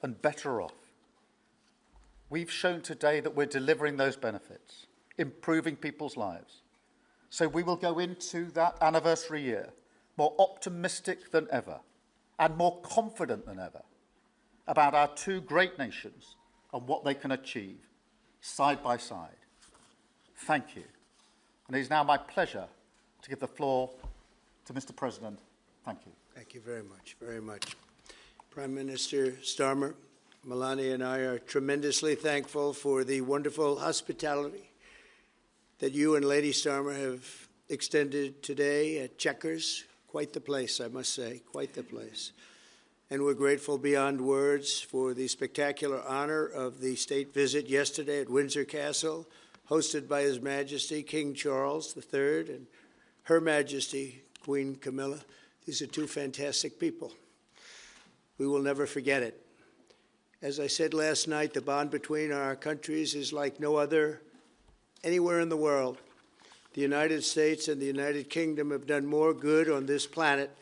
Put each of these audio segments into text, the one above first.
and better off. We've shown today that we're delivering those benefits, improving people's lives. So we will go into that anniversary year more optimistic than ever and more confident than ever about our two great nations and what they can achieve side by side. Thank you. And it is now my pleasure to give the floor to Mr. President. Thank you. Thank you very much, very much. Prime Minister Starmer, Melania and I are tremendously thankful for the wonderful hospitality that you and Lady Starmer have extended today at Chequers. Quite the place, I must say, quite the place. And we're grateful beyond words for the spectacular honor of the state visit yesterday at Windsor Castle, hosted by His Majesty King Charles III and Her Majesty Queen Camilla. These are two fantastic people. We will never forget it. As I said last night, the bond between our countries is like no other anywhere in the world. The United States and the United Kingdom have done more good on this planet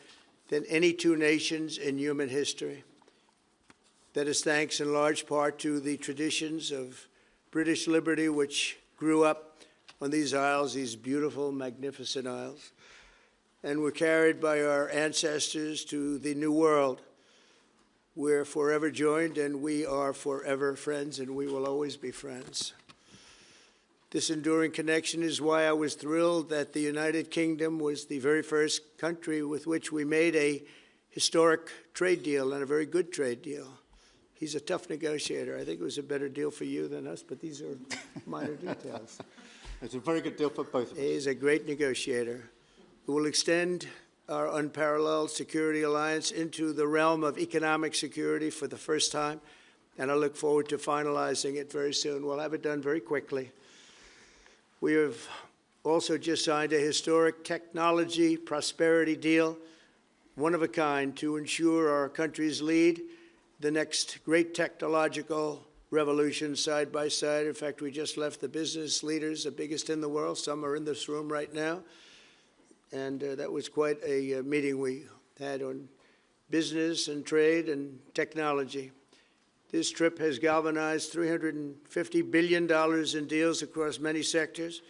than any two nations in human history. That is thanks in large part to the traditions of British liberty, which grew up on these isles, these beautiful, magnificent isles, and were carried by our ancestors to the New World. We're forever joined, and we are forever friends, and we will always be friends. This enduring connection is why I was thrilled that the United Kingdom was the very first country with which we made a historic trade deal, and a very good trade deal. He's a tough negotiator. I think it was a better deal for you than us, but these are minor details. It's a very good deal for both of us. He's a great negotiator who will extend our unparalleled security alliance into the realm of economic security for the first time, and I look forward to finalizing it very soon. We'll have it done very quickly. We have also just signed a historic technology prosperity deal, one of a kind, to ensure our countries lead the next great technological revolution side by side. In fact, we just left the business leaders, the biggest in the world. Some are in this room right now. And that was quite a meeting we had on business and trade and technology. This trip has galvanized $350 billion in deals across many sectors,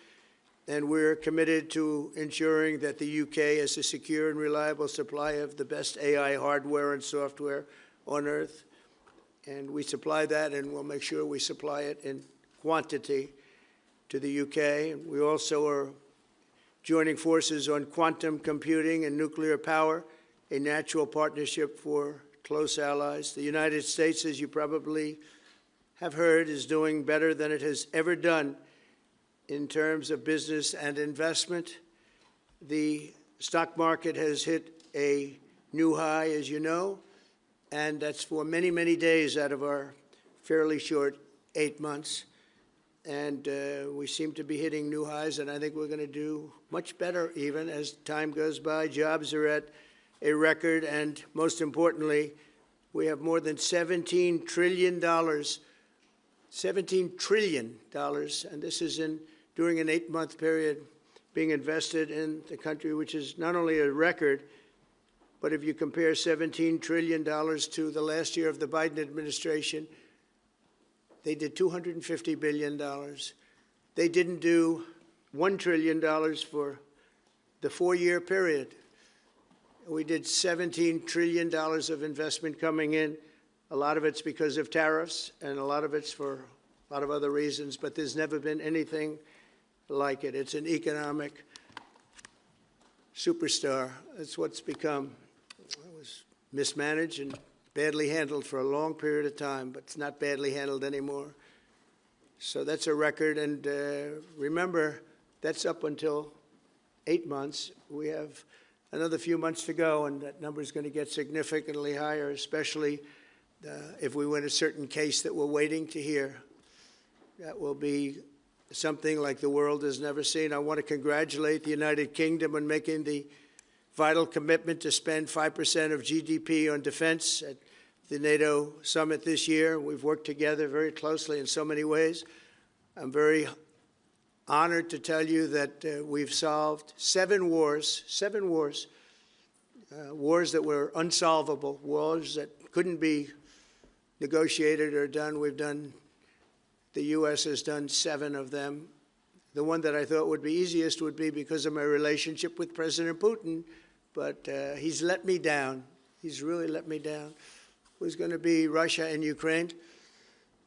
and we're committed to ensuring that the UK has a secure and reliable supply of the best AI hardware and software on Earth. And we supply that, and we'll make sure we supply it in quantity to the UK. We also are joining forces on quantum computing and nuclear power, a natural partnership for close allies. The United States, as you probably have heard, is doing better than it has ever done in terms of business and investment. The stock market has hit a new high, as you know, and that's for many, many days out of our fairly short 8 months. And we seem to be hitting new highs, and I think we're going to do much better even as time goes by. Jobs are at a record, and most importantly, we have more than $17 trillion, $17 trillion, and this is during an 8-month period being invested in the country, which is not only a record, but if you compare $17 trillion to the last year of the Biden administration, they did $250 billion. They didn't do $1 trillion for the 4-year period. We did $17 trillion of investment coming in. A lot of it's because of tariffs, and a lot of it's for a lot of other reasons, but there's never been anything like it. It's an economic superstar. That's what's become. It was mismanaged and badly handled for a long period of time, but it's not badly handled anymore. So that's a record, and remember, that's up until 8 months. We have another few months to go, and that number is going to get significantly higher, especially if we win a certain case that we're waiting to hear. That will be something like the world has never seen. I want to congratulate the United Kingdom on making the vital commitment to spend 5% of GDP on defense at the NATO summit this year. We've worked together very closely in so many ways. I'm very honored to tell you that we've solved 7 wars, wars that were unsolvable, wars that couldn't be negotiated or done. The U.S. has done 7 of them. The one that I thought would be easiest would be because of my relationship with President Putin, but he's let me down. He's really let me down. It was going to be Russia and Ukraine,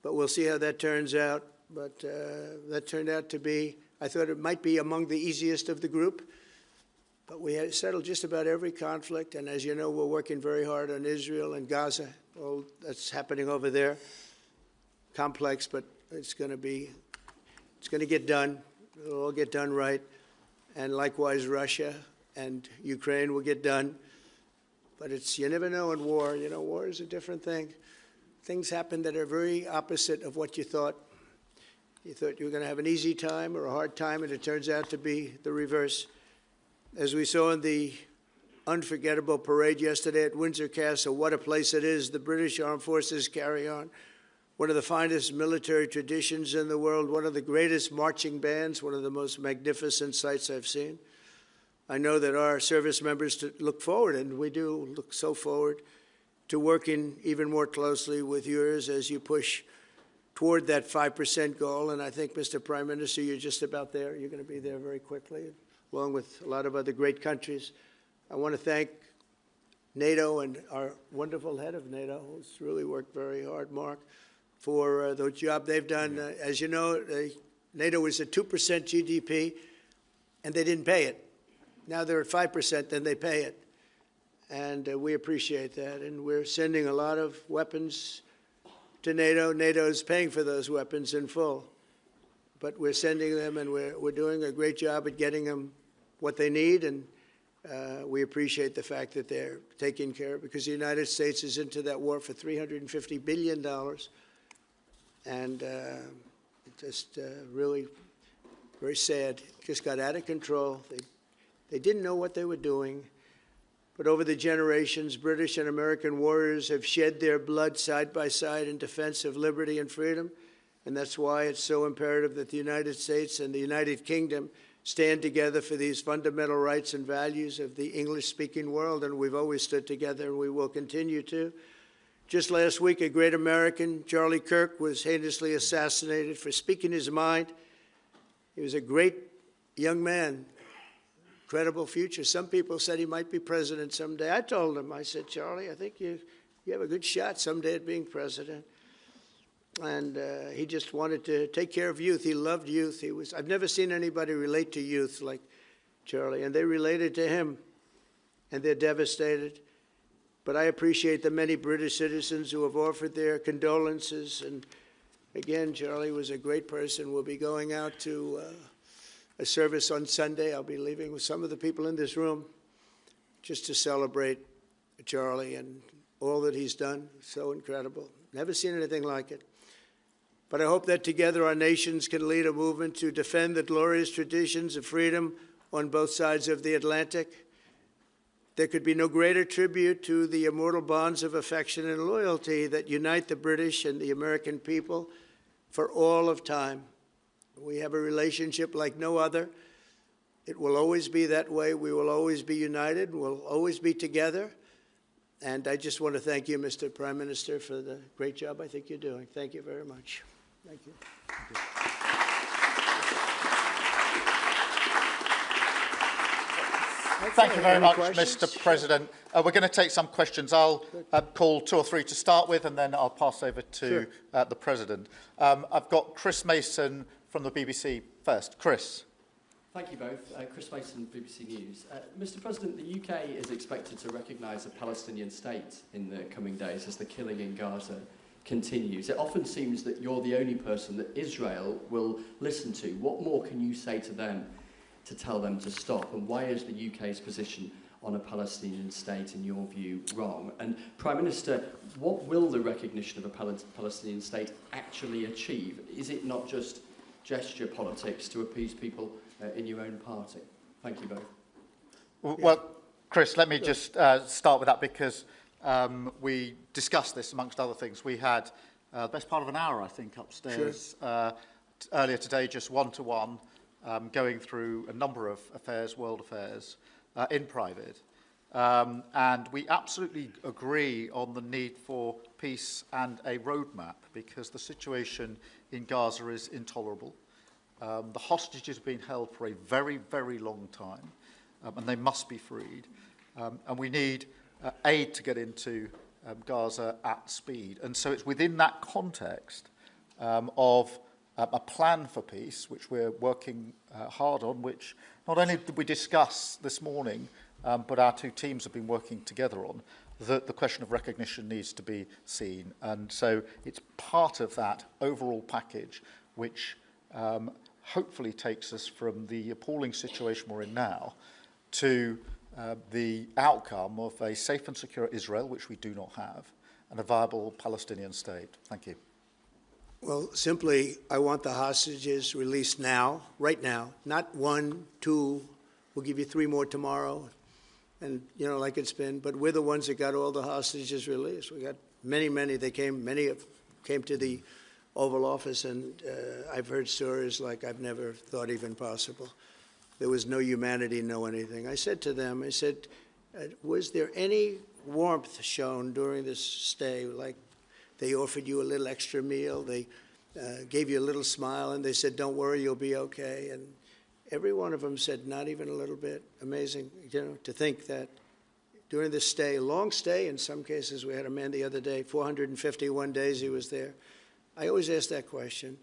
but we'll see how that turns out. But that turned out to be, I thought it might be among the easiest of the group, but we had settled just about every conflict, and as you know, we're working very hard on Israel and Gaza. All that's happening over there. Complex, but it's going to get done. It'll all get done right. And likewise, Russia and Ukraine will get done. But you never know in war. You know, war is a different thing. Things happen that are very opposite of what you thought. You thought you were going to have an easy time or a hard time, and it turns out to be the reverse. As we saw in the unforgettable parade yesterday at Windsor Castle, what a place it is. The British Armed Forces carry on one of the finest military traditions in the world, one of the greatest marching bands, one of the most magnificent sights I've seen. I know that our service members look forward, and we do look so forward to working even more closely with yours as you push toward that 5% goal. And I think, Mr. Prime Minister, you're just about there. You're going to be there very quickly, along with a lot of other great countries. I want to thank NATO and our wonderful head of NATO, who's really worked very hard, Mark, for the job they've done. As you know, NATO was at 2% GDP, and they didn't pay it. Now they're at 5%, then they pay it. And we appreciate that. And we're sending a lot of weapons to NATO. NATO is paying for those weapons in full. But we're sending them, and we're doing a great job at getting them what they need. And we appreciate the fact that they're taking care of it, because the United States is into that war for $350 billion. And just really very sad. It just got out of control. They didn't know what they were doing. But over the generations, British and American warriors have shed their blood side by side in defense of liberty and freedom. And that's why it's so imperative that the United States and the United Kingdom stand together for these fundamental rights and values of the English-speaking world. And we've always stood together, and we will continue to. Just last week, a great American, Charlie Kirk, was heinously assassinated for speaking his mind. He was a great young man, incredible future. Some people said he might be president someday. I told him, I said, Charlie, I think you have a good shot someday at being president. And he just wanted to take care of youth. He loved youth. I've never seen anybody relate to youth like Charlie, and they related to him, and they're devastated. But I appreciate the many British citizens who have offered their condolences. And again, Charlie was a great person. We'll be going out to a service on Sunday. I'll be leaving with some of the people in this room just to celebrate Charlie and all that he's done. So incredible. Never seen anything like it. But I hope that together our nations can lead a movement to defend the glorious traditions of freedom on both sides of the Atlantic. There could be no greater tribute to the immortal bonds of affection and loyalty that unite the British and the American people for all of time. We have a relationship like no other. It will always be that way. We will always be united. We'll always be together. And I just want to thank you, Mr. Prime Minister, for the great job I think you're doing. Thank you very much. Thank you. Thank you. Thank you very much, Mr. President. We're going to take some questions. I'll call 2 or 3 to start with, and then I'll pass over to the President. I've got Chris Mason from the BBC first. Chris. Thank you both. Chris Mason, BBC News. Mr. President, the UK is expected to recognise a Palestinian state in the coming days as the killing in Gaza continues. It often seems that you're the only person that Israel will listen to. What more can you say to them to tell them to stop? And why is the UK's position on a Palestinian state, in your view, wrong? And Prime Minister, what will the recognition of a Palestinian state actually achieve? Is it not just gesture politics to appease people in your own party? Thank you both. Well, Chris, let me just start with that, because we discussed this amongst other things. We had the best part of an hour, I think, upstairs earlier today, just one-to-one, going through a number of affairs, world affairs, in private. And we absolutely agree on the need for peace and a roadmap, because the situation in Gaza is intolerable. The hostages have been held for a very, very long time, and they must be freed. And we need aid to get into Gaza at speed. And so it's within that context of a plan for peace, which we're working hard on, which not only did we discuss this morning, but our two teams have been working together on, that the question of recognition needs to be seen. And so it's part of that overall package which hopefully takes us from the appalling situation we're in now to the outcome of a safe and secure Israel, which we do not have, and a viable Palestinian state. Thank you. Well, simply, I want the hostages released now, right now, not 1, 2, we'll give you 3 more tomorrow, and, like it's been, but we're the ones that got all the hostages released. We got many, many came to the Oval Office, and I've heard stories like I've never thought even possible. There was no humanity, no anything. I said to them, was there any warmth shown during this stay? Like they offered you a little extra meal, they gave you a little smile, and they said, don't worry, you'll be okay. And every one of them said, not even a little bit. Amazing, to think that during this stay, long stay in some cases. We had a man the other day, 451 days he was there. I always ask that question.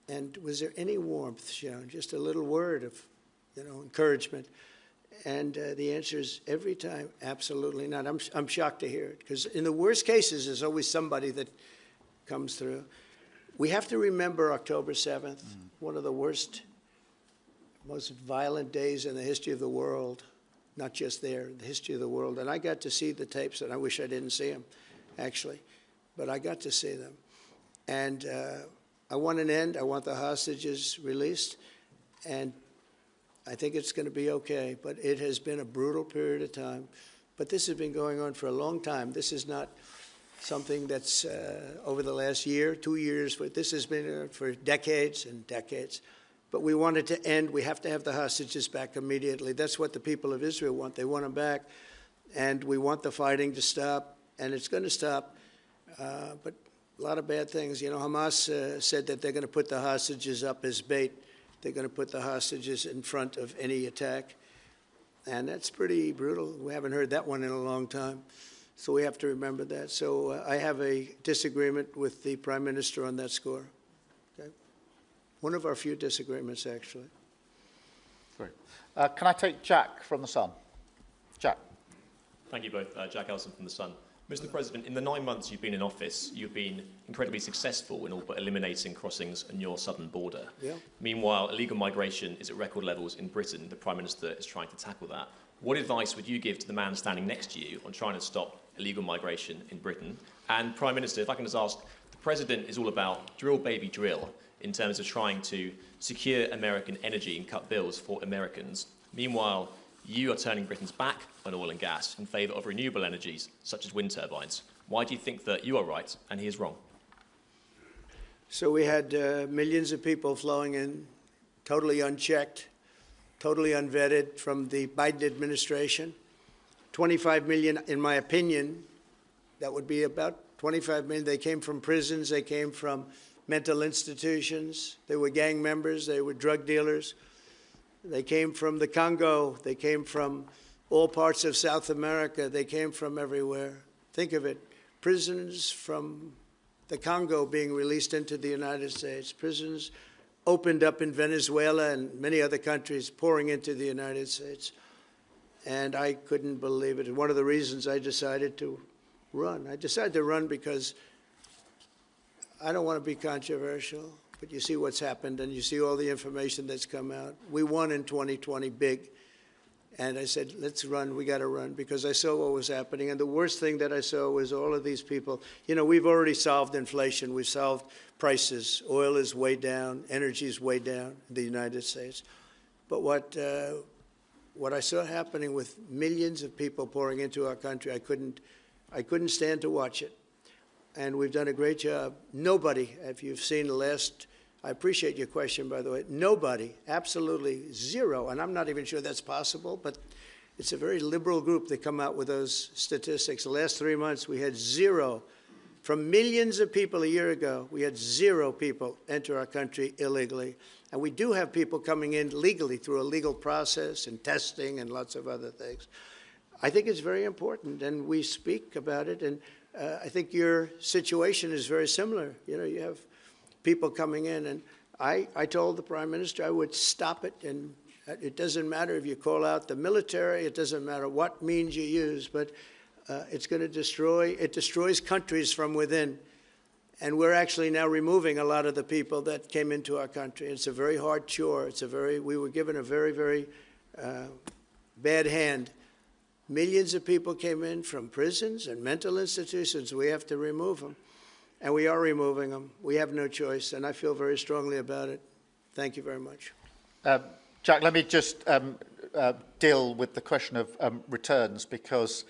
And was there any warmth shown? Just a little word of encouragement. And the answer is every time, absolutely not. I'm shocked to hear it, because in the worst cases, there's always somebody that comes through. We have to remember October 7th, one of the worst, most violent days in the history of the world, not just there, the history of the world. And I got to see the tapes, and I wish I didn't see them, actually, but I got to see them. And I want an end. I want the hostages released, and I think it's going to be okay, but it has been a brutal period of time. But this has been going on for a long time. This is not something that's over the last year, 2 years, but this has been for decades and decades. But we want it to end. We have to have the hostages back immediately. That's what the people of Israel want. They want them back, and we want the fighting to stop, and it's going to stop. But a lot of bad things. Hamas said that they're going to put the hostages up as bait. They're going to put the hostages in front of any attack. And that's pretty brutal. We haven't heard that one in a long time. So we have to remember that. So I have a disagreement with the Prime Minister on that score. Okay? One of our few disagreements, actually. Great. Can I take Jack from The Sun? Jack. Thank you both. Jack Elson from The Sun. Mr. President, in the 9 months you've been in office, you've been incredibly successful in all but eliminating crossings on your southern border. Yeah. Meanwhile, illegal migration is at record levels in Britain. The Prime Minister is trying to tackle that. What advice would you give to the man standing next to you on trying to stop illegal migration in Britain? And Prime Minister, if I can just ask, the President is all about drill, baby, drill in terms of trying to secure American energy and cut bills for Americans. Meanwhile, you are turning Britain's back on oil and gas in favour of renewable energies, such as wind turbines. Why do you think that you are right and he is wrong? So we had millions of people flowing in, totally unchecked, totally unvetted from the Biden administration. 25 million, in my opinion, that would be about 25 million. They came from prisons, they came from mental institutions, they were gang members, they were drug dealers. They came from the Congo. They came from all parts of South America. They came from everywhere. Think of it, prisons from the Congo being released into the United States, prisons opened up in Venezuela and many other countries pouring into the United States. And I couldn't believe it. One of the reasons I decided to run. I decided to run because I don't want to be controversial. But you see what's happened, and you see all the information that's come out. We won in 2020 big. And I said, let's run. We got to run, because I saw what was happening. And the worst thing that I saw was all of these people. We've already solved inflation. We've solved prices. Oil is way down. Energy is way down in the United States. But what I saw happening with millions of people pouring into our country, I couldn't stand to watch it. And we've done a great job. Nobody, if you've seen the last, I appreciate your question, by the way, nobody, absolutely zero, and I'm not even sure that's possible, but it's a very liberal group that come out with those statistics. The last 3 months, we had zero From millions of people a year ago, we had 0 people enter our country illegally. And we do have people coming in legally through a legal process and testing and lots of other things. I think it's very important, and we speak about it. And I think your situation is very similar. You know, you have people coming in, and I told the Prime Minister I would stop it, and it doesn't matter if you call out the military, it doesn't matter what means you use, but it's going to destroys countries from within. And we're actually now removing a lot of the people that came into our country. It's a very hard chore. We were given a very, very bad hand. Millions of people came in from prisons and mental institutions. We have to remove them. And we are removing them. We have no choice, and I feel very strongly about it. Thank you very much. Jack, let me just deal with the question of returns, because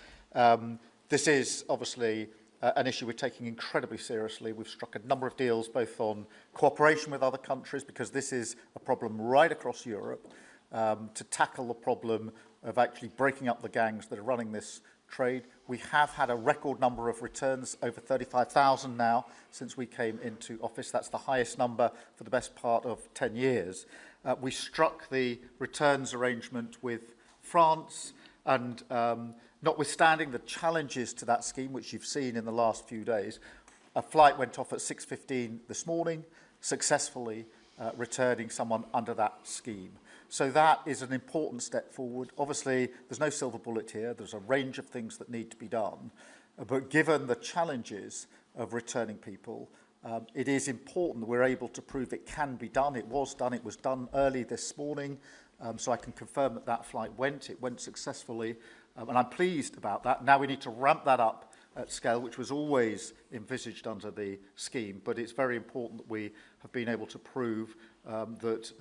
this is obviously an issue we're taking incredibly seriously. We've struck a number of deals both on cooperation with other countries, because this is a problem right across Europe, to tackle the problem of actually breaking up the gangs that are running this trade. We have had a record number of returns, over 35,000 now since we came into office. That's the highest number for the best part of 10 years. We struck the returns arrangement with France, and notwithstanding the challenges to that scheme, which you've seen in the last few days, a flight went off at 6:15 this morning, successfully returning someone under that scheme. So that is an important step forward. Obviously, there's no silver bullet here. There's a range of things that need to be done. But given the challenges of returning people, it is important that we're able to prove it can be done. It was done. It was done early this morning. So I can confirm that that flight went. It went successfully. And I'm pleased about that. Now we need to ramp that up at scale, which was always envisaged under the scheme. But it's very important that we have been able to prove that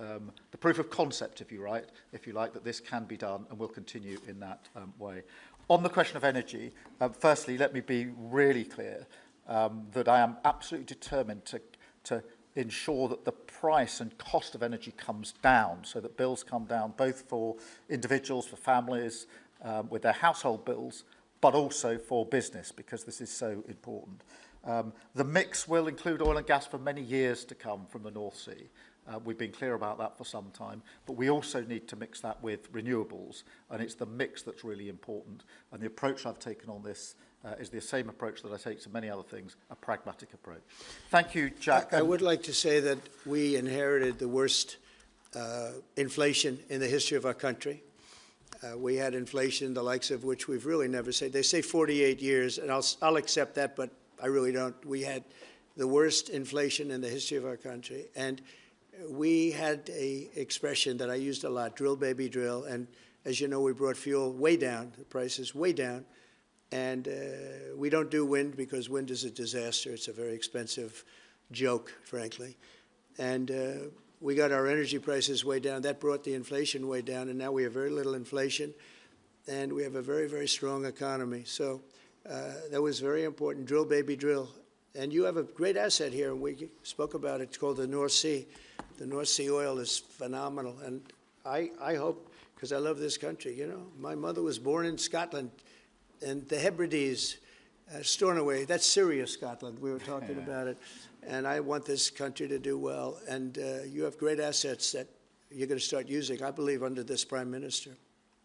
the proof of concept, if you like, that this can be done, and will continue in that way. On the question of energy, firstly, let me be really clear that I am absolutely determined to ensure that the price and cost of energy comes down, so that bills come down both for individuals, for families, with their household bills, but also for business, because this is so important. The mix will include oil and gas for many years to come from the North Sea. We've been clear about that for some time, but we also need to mix that with renewables, and it's the mix that's really important. And the approach I've taken on this is the same approach that I take to many other things, a pragmatic approach. Thank you, Jack. I would like to say that we inherited the worst inflation in the history of our country. We had inflation, the likes of which we've really never seen. They say 48 years, and I'll accept that, but I really don't. We had the worst inflation in the history of our country. And we had an expression that I used a lot, drill, baby, drill. And as you know, we brought fuel way down, the prices way down. And we don't do wind because wind is a disaster. It's a very expensive joke, frankly. And we got our energy prices way down. That brought the inflation way down, and now we have very little inflation, and we have a very, very strong economy. So that was very important. Drill, baby, drill. And you have a great asset here, and we spoke about it. It's called the North Sea. The North Sea oil is phenomenal, and I hope, because I love this country, you know. My mother was born in Scotland, and the Hebrides, Stornoway, that's serious Scotland. We were talking about it. And I want this country to do well. And you have great assets that you're going to start using, I believe, under this Prime Minister.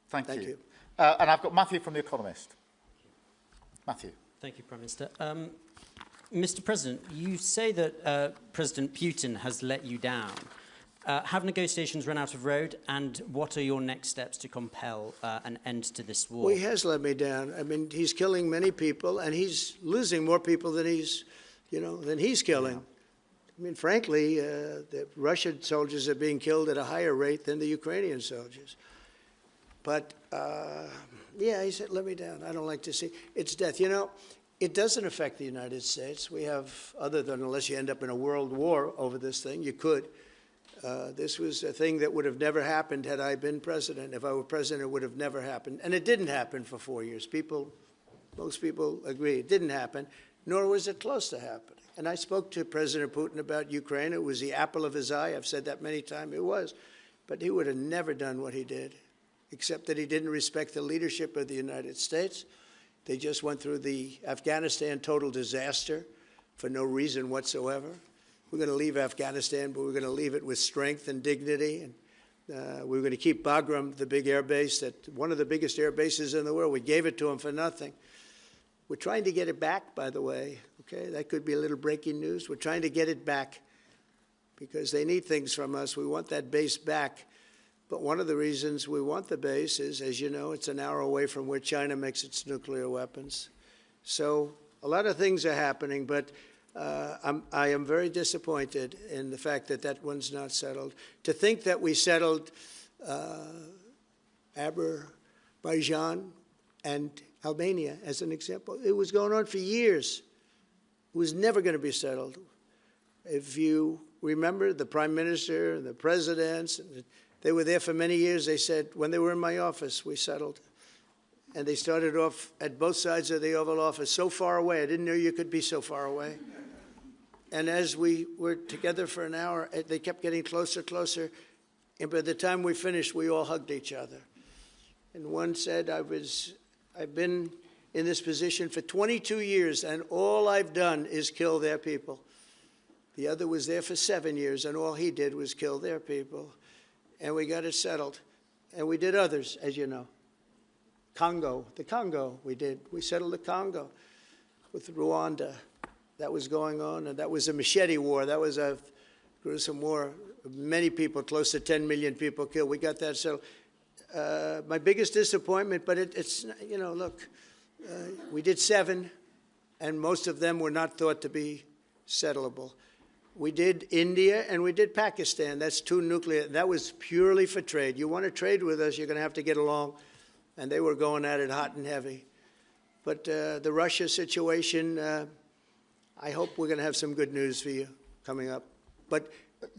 Thank you. And I've got Matthew from The Economist. Matthew. Thank you, Prime Minister. Mr. President, you say that President Putin has let you down. Have negotiations run out of road, and what are your next steps to compel an end to this war? Well, he has let me down. I mean, he's killing many people, and he's losing more people than he's killing. Yeah. I mean, frankly, the Russian soldiers are being killed at a higher rate than the Ukrainian soldiers. But, yeah, he said, let me down. I don't like to see. It's death. You know, it doesn't affect the United States. We have, other than unless you end up in a world war over this thing, you could. This was a thing that would have never happened had I been president. If I were president, it would have never happened. And it didn't happen for 4 years. Most people agree it didn't happen, nor was it close to happening. And I spoke to President Putin about Ukraine. It was the apple of his eye. I've said that many times. It was. But he would have never done what he did, except that he didn't respect the leadership of the United States. They just went through the Afghanistan total disaster for no reason whatsoever. We're going to leave Afghanistan, but we're going to leave it with strength and dignity. And we're going to keep Bagram, the big air base, one of the biggest air bases in the world. We gave it to them for nothing. We're trying to get it back, by the way. Okay, that could be a little breaking news. We're trying to get it back because they need things from us. We want that base back. But one of the reasons we want the base is, as you know, it's an hour away from where China makes its nuclear weapons. So a lot of things are happening, but I am very disappointed in the fact that that one's not settled. To think that we settled Azerbaijan and Albania as an example, it was going on for years. It was never going to be settled. If you remember, the Prime Minister, the presidents, they were there for many years. They said, when they were in my office, we settled. And they started off at both sides of the Oval Office, so far away. I didn't know you could be so far away. And as we were together for an hour, they kept getting closer, closer. And by the time we finished, we all hugged each other. And one said, I've been in this position for 22 years, and all I've done is kill their people. The other was there for 7 years, and all he did was kill their people. And we got it settled. And we did others, as you know. The Congo, we settled the Congo with Rwanda. That was going on, and that was a machete war. That was a gruesome war. Many people, close to 10 million people killed. We got that settled. My biggest disappointment, but it's, you know, look, we did 7, and most of them were not thought to be settleable. We did India and we did Pakistan. That's 2 nuclear. That was purely for trade. You want to trade with us, you're going to have to get along. And they were going at it hot and heavy. But the Russia situation, I hope we're going to have some good news for you coming up. But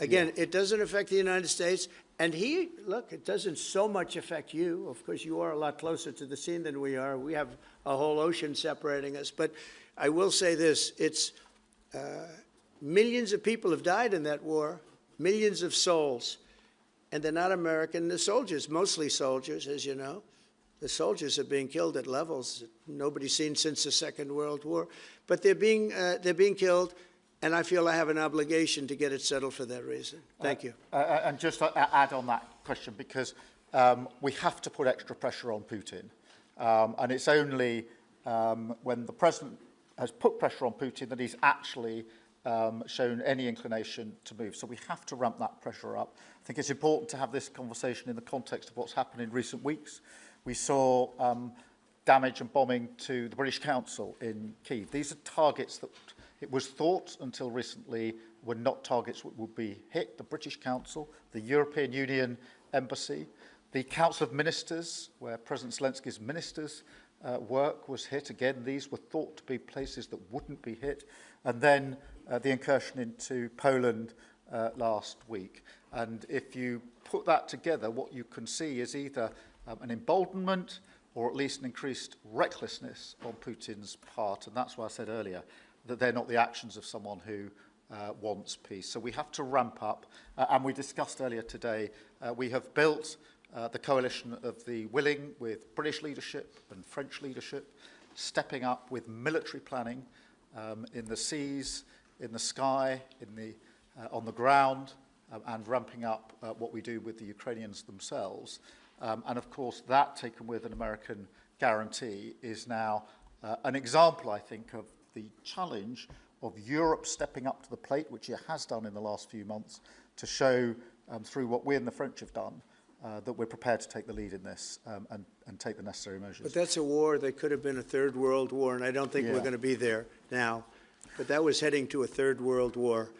again, it doesn't affect the United States. And look, it doesn't so much affect you. Of course, you are a lot closer to the scene than we are. We have a whole ocean separating us. But I will say this, it's millions of people have died in that war, millions of souls. And they're not American, they're soldiers, mostly soldiers, as you know. The soldiers are being killed at levels that nobody's seen since the Second World War. But they're being killed, and I feel I have an obligation to get it settled for that reason. Thank you. And just to add on that question, because we have to put extra pressure on Putin. And it's only when the president has put pressure on Putin that he's actually shown any inclination to move. So we have to ramp that pressure up. I think it's important to have this conversation in the context of what's happened in recent weeks. We saw damage and bombing to the British Council in Kyiv. These are targets that it was thought until recently were not targets that would be hit. The British Council, the European Union Embassy, the Council of Ministers, where President Zelensky's ministers work was hit. Again, these were thought to be places that wouldn't be hit. And then the incursion into Poland last week. And if you put that together, what you can see is either an emboldenment or at least an increased recklessness on Putin's part. And that's why I said earlier that they're not the actions of someone who wants peace. So we have to ramp up. And we discussed earlier today, we have built the coalition of the willing with British leadership and French leadership, stepping up with military planning in the seas, in the sky, on the ground, and ramping up what we do with the Ukrainians themselves. And of course, that taken with an American guarantee is now an example, I think, of the challenge of Europe stepping up to the plate, which it has done in the last few months, to show through what we and the French have done that we're prepared to take the lead in this and take the necessary measures. But that's a war that could have been a third world war, and I don't think we're going to be there now. But that was heading to a third world war,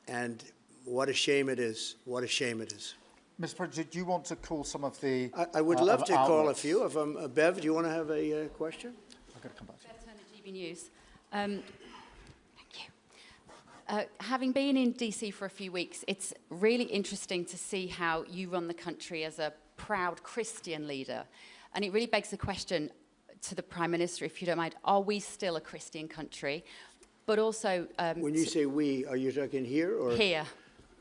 and what a shame it is. What a shame it is. Mr. President, do you want to call some of the I would love to call outlets? a few of them. Bev, do you want to have a question? I've got to come back to you. Bev Turner, GB News. Thank you. Having been in DC for a few weeks, it's really interesting to see how you run the country as a proud Christian leader. And it really begs the question to the Prime Minister, if you don't mind, are we still a Christian country? But also... when you say we, are you talking here or...? Here.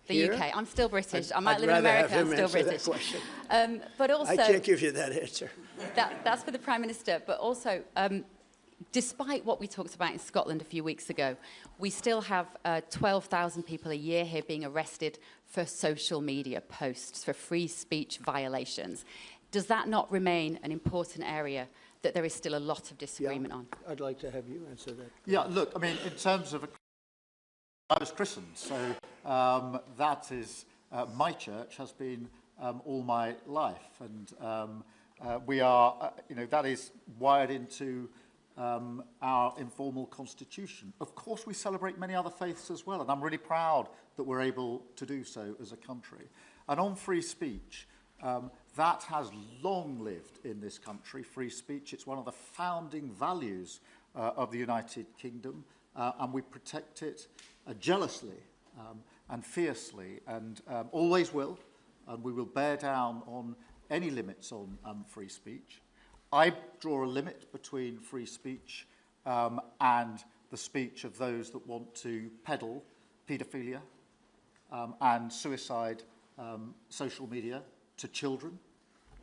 The Here? UK. I'm still British. I might I'd live in rather have America. I'm him still answer that British. question. But also, I can't give you that answer. that's for the Prime Minister. But also, despite what we talked about in Scotland a few weeks ago, we still have 12,000 people a year here being arrested for social media posts, for free speech violations. Does that not remain an important area that there is still a lot of disagreement on? I'd like to have you answer that. Yeah, look, I mean, in terms of, I was christened, so that is, my church has been all my life, and we are, that is wired into our informal constitution. Of course, we celebrate many other faiths as well, and I'm really proud that we're able to do so as a country. And on free speech, that has long lived in this country, free speech. It's one of the founding values of the United Kingdom, and we protect it jealously and fiercely, and always will, and we will bear down on any limits on free speech. I draw a limit between free speech and the speech of those that want to peddle paedophilia and suicide social media to children,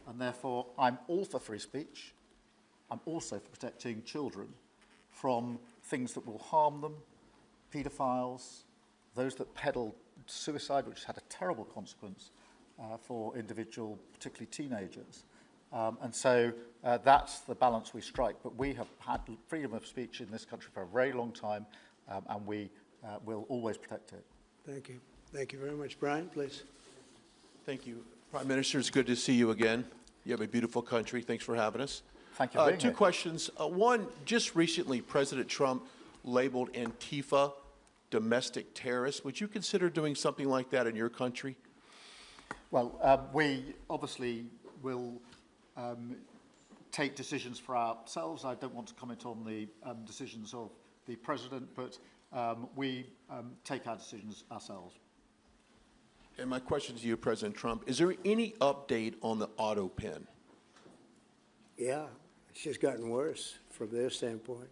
and therefore I'm all for free speech. I'm also for protecting children from things that will harm them, paedophiles, those that peddle suicide, which has had a terrible consequence for individual, particularly teenagers. And so that's the balance we strike. But we have had freedom of speech in this country for a very long time, and we will always protect it. Thank you. Thank you very much. Brian, please. Thank you. Prime Minister, it's good to see you again. You have a beautiful country. Thanks for having us. Thank you for being Two here. questions. One, just recently, President Trump labeled Antifa domestic terrorists. Would you consider doing something like that in your country? Well, we obviously will take decisions for ourselves. I don't want to comment on the decisions of the President, but we take our decisions ourselves. And my question to you, President Trump, is there any update on the auto pen? Yeah, it's just gotten worse from their standpoint.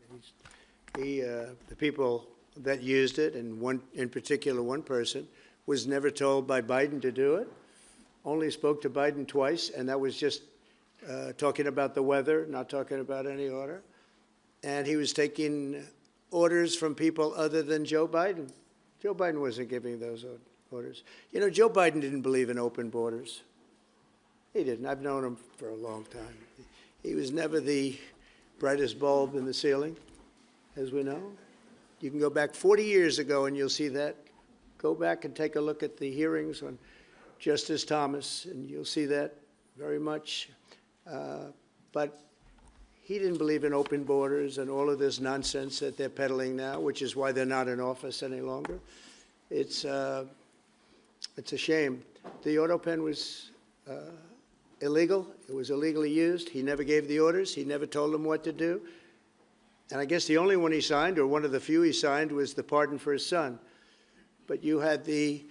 The people that used it, and one in particular, one person, was never told by Biden to do it. Only spoke to Biden twice, and that was just talking about the weather, not talking about any order. And he was taking orders from people other than Joe Biden. Joe Biden wasn't giving those orders. You know, Joe Biden didn't believe in open borders. He didn't. I've known him for a long time. He was never the brightest bulb in the ceiling, as we know. You can go back 40 years ago and you'll see that. Go back and take a look at the hearings on Justice Thomas, and you'll see that very much. But he didn't believe in open borders and all of this nonsense that they're peddling now, which is why they're not in office any longer. It's a shame. The auto pen was illegal. It was illegally used. He never gave the orders. He never told them what to do. And I guess the only one he signed, or one of the few he signed, was the pardon for his son. But you had the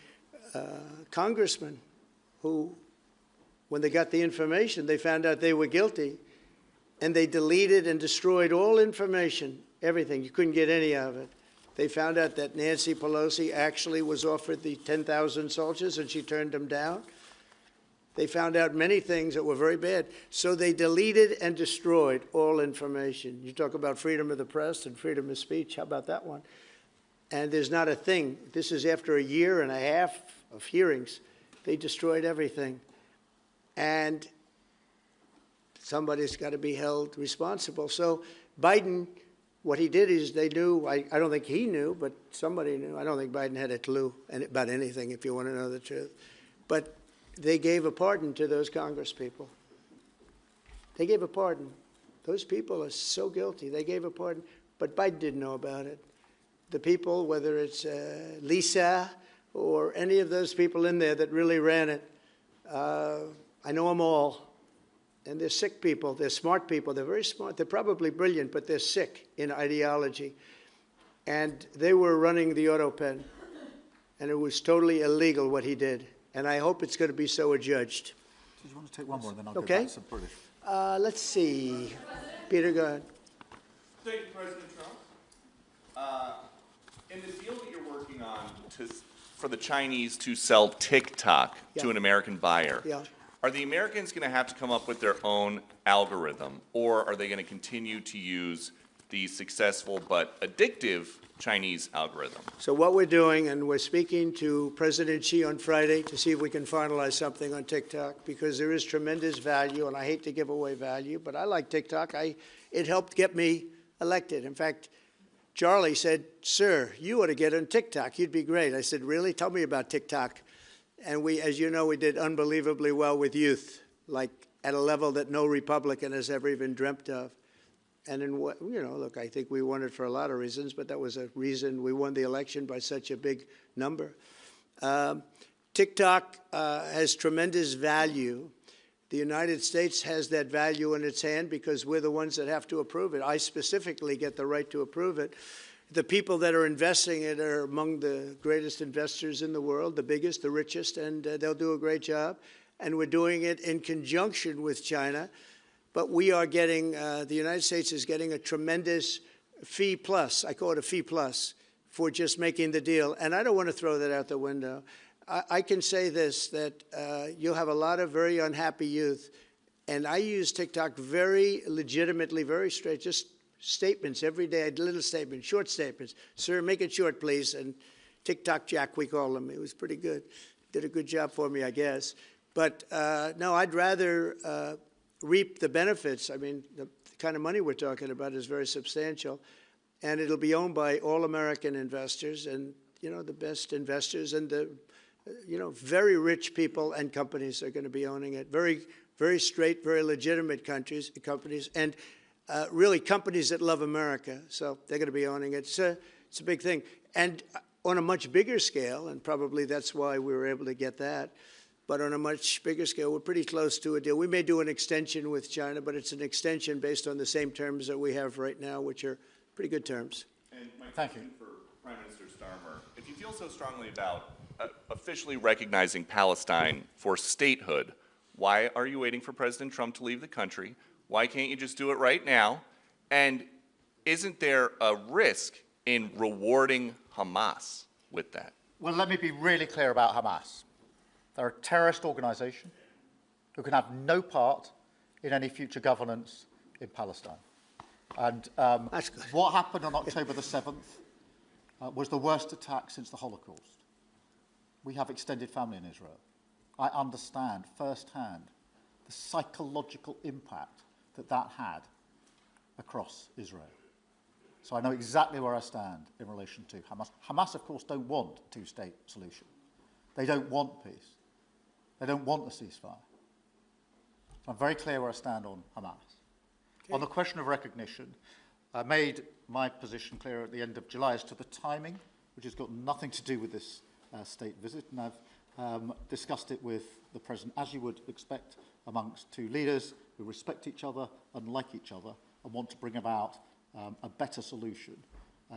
congressman who, when they got the information, they found out they were guilty, and they deleted and destroyed all information, everything. You couldn't get any of it. They found out that Nancy Pelosi actually was offered the 10,000 soldiers, and she turned them down. They found out many things that were very bad. So they deleted and destroyed all information. You talk about freedom of the press and freedom of speech. How about that one? And there's not a thing. This is after a year and a half of hearings. They destroyed everything. And somebody's got to be held responsible. So Biden, what he did is they knew, I don't think he knew, but somebody knew. I don't think Biden had a clue about anything, if you want to know the truth. But they gave a pardon to those Congress people. They gave a pardon. Those people are so guilty. They gave a pardon. But Biden didn't know about it. The people, whether it's Lisa or any of those people in there that really ran it, I know them all. And they're sick people. They're smart people. They're very smart. They're probably brilliant, but they're sick in ideology. And they were running the auto pen. And it was totally illegal what he did. And I hope it's going to be so adjudged. Do you want to take one more, and then I'll go back to British? Let's see. Peter, go ahead. Thank you, President Trump. In the deal that you're working on to for the Chinese to sell TikTok Yeah. to an American buyer, Yeah. are the Americans going to have to come up with their own algorithm, or are they going to continue to use the successful but addictive Chinese algorithm? So what we're doing, and we're speaking to President Xi on Friday to see if we can finalize something on TikTok, because there is tremendous value, and I hate to give away value, but I like TikTok. It helped get me elected. In fact, Charlie said, "Sir, you ought to get on TikTok. You'd be great." I said, "Really? Tell me about TikTok." And we, as you know, we did unbelievably well with youth, like at a level that no Republican has ever even dreamt of. And in what, look, I think we won it for a lot of reasons, but that was a reason we won the election by such a big number. TikTok has tremendous value. The United States has that value in its hand because we're the ones that have to approve it. I specifically get the right to approve it. The people that are investing it are among the greatest investors in the world, the biggest, the richest, and they'll do a great job. And we're doing it in conjunction with China. But we are getting, the United States is getting a tremendous fee plus, I call it a fee plus, for just making the deal. And I don't want to throw that out the window. I can say this, that you'll have a lot of very unhappy youth. And I use TikTok very legitimately, very straight, just statements every day, little statements, short statements. "Sir, make it short, please." And TikTok Jack, we call him. It was pretty good. Did a good job for me, I guess. But no, I'd rather reap the benefits. I mean, the kind of money we're talking about is very substantial. And it'll be owned by all American investors and, the best investors and the, very rich people and companies are going to be owning it. Very, very straight, very legitimate companies, and really companies that love America. So they're going to be owning it. It's a big thing. And on a much bigger scale, and probably that's why we were able to get that, but on a much bigger scale, we're pretty close to a deal. We may do an extension with China, but it's an extension based on the same terms that we have right now, which are pretty good terms. And my question for Prime Minister Starmer, if you feel so strongly about officially recognizing Palestine for statehood, why are you waiting for President Trump to leave the country? Why can't you just do it right now? And isn't there a risk in rewarding Hamas with that? Well, let me be really clear about Hamas. They're a terrorist organisation who can have no part in any future governance in Palestine. And what happened on October the 7th was the worst attack since the Holocaust. We have extended family in Israel. I understand firsthand the psychological impact that had across Israel. So I know exactly where I stand in relation to Hamas. Hamas, of course, don't want a two-state solution. They don't want peace. They don't want a ceasefire. So I'm very clear where I stand on Hamas. Okay. On the question of recognition, I made my position clear at the end of July as to the timing, which has got nothing to do with this state visit, and I've discussed it with the President, as you would expect amongst two leaders who respect each other and like each other and want to bring about a better solution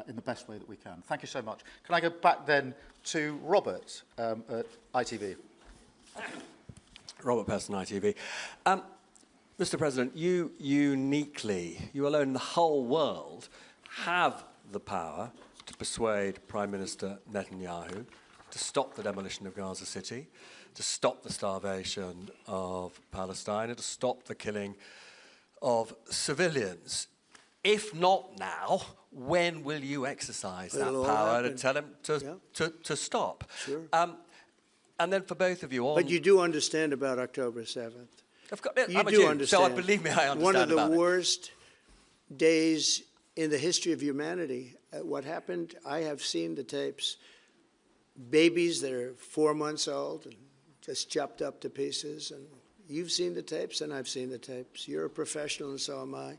in the best way that we can. Thank you so much. Can I go back then to Robert at ITV? Robert Person, ITV. Mr. President, you uniquely, you alone in the whole world, have the power to persuade Prime Minister Netanyahu to stop the demolition of Gaza City, to stop the starvation of Palestine, and to stop the killing of civilians. If not now, when will you exercise that power to tell him to stop? Sure. And then for both of you on... But you do understand about October 7th. You do understand. So believe me, I understand. One of the worst days in the history of humanity. What happened, I have seen the tapes. Babies that are 4 months old and just chopped up to pieces. And you've seen the tapes and I've seen the tapes. You're a professional and so am I.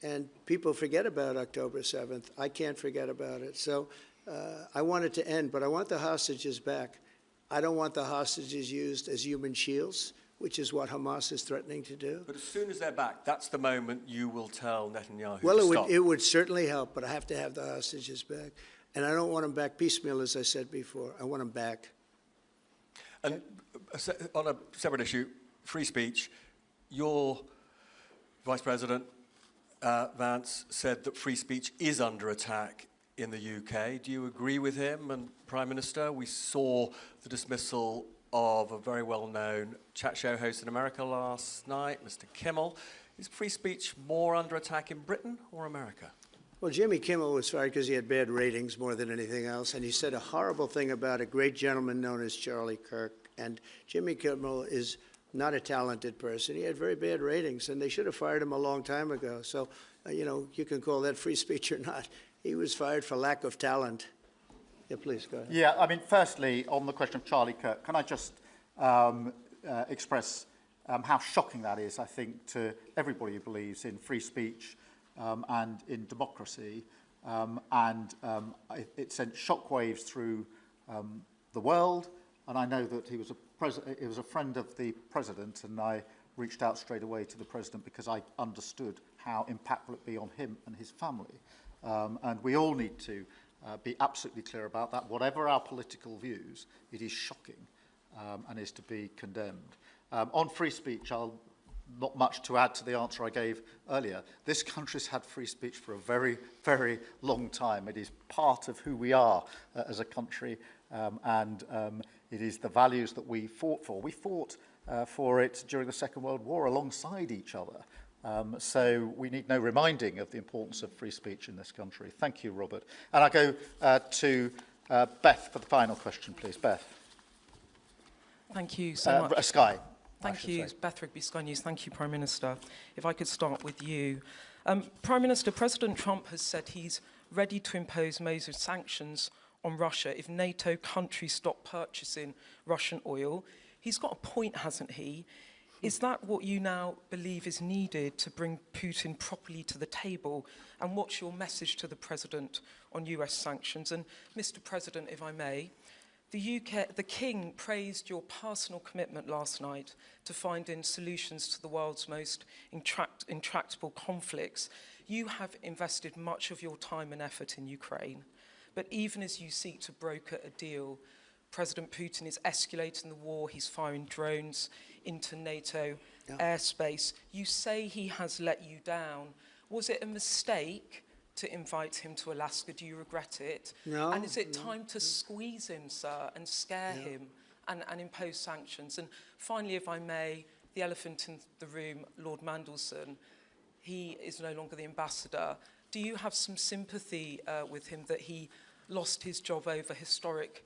And people forget about October 7th. I can't forget about it. So I want it to end, but I want the hostages back. I don't want the hostages used as human shields, which is what Hamas is threatening to do. But as soon as they're back, that's the moment you will tell Netanyahu to stop. Well, it would certainly help, but I have to have the hostages back. And I don't want them back piecemeal, as I said before. I want them back. And on a separate issue, free speech, your Vice President, Vance, said that free speech is under attack in the UK. Do you agree with him? And Prime Minister, we saw the dismissal of a very well-known chat show host in America last night, Mr. Kimmel. Is free speech more under attack in Britain or America? Well, Jimmy Kimmel was fired because he had bad ratings more than anything else, and he said a horrible thing about a great gentleman known as Charlie Kirk. And Jimmy Kimmel is not a talented person. He had very bad ratings, and they should have fired him a long time ago. So, you can call that free speech or not. He was fired for lack of talent. Yeah, please, go ahead. Yeah, I mean, firstly, on the question of Charlie Kirk, can I just express how shocking that is, I think, to everybody who believes in free speech and in democracy. It sent shockwaves through the world, and I know that he was a friend of the president, and I reached out straight away to the president because I understood how impactful it would be on him and his family. And we all need to be absolutely clear about that. Whatever our political views, it is shocking and is to be condemned. On free speech, not much to add to the answer I gave earlier. This country's had free speech for a very, very long time. It is part of who we are as a country, and it is the values that we fought for. We fought for it during the Second World War alongside each other. So we need no reminding of the importance of free speech in this country. Thank you, Robert. And I go to Beth for the final question, please. Beth. Thank you so much. Sky. Thank you, Beth Rigby, Sky News. Thank you, Prime Minister. If I could start with you. Prime Minister, President Trump has said he's ready to impose major sanctions on Russia if NATO countries stop purchasing Russian oil. He's got a point, hasn't he? Is that what you now believe is needed to bring Putin properly to the table? And what's your message to the President on US sanctions? And Mr. President, if I may, the King praised your personal commitment last night to finding solutions to the world's most intractable conflicts. You have invested much of your time and effort in Ukraine. But even as you seek to broker a deal, President Putin is escalating the war. He's firing drones into NATO airspace. You say he has let you down. Was it a mistake to invite him to Alaska? Do you regret it? No. And is it time to squeeze him, sir, and scare him and impose sanctions? And finally, if I may, the elephant in the room, Lord Mandelson, he is no longer the ambassador. Do you have some sympathy with him that he lost his job over historic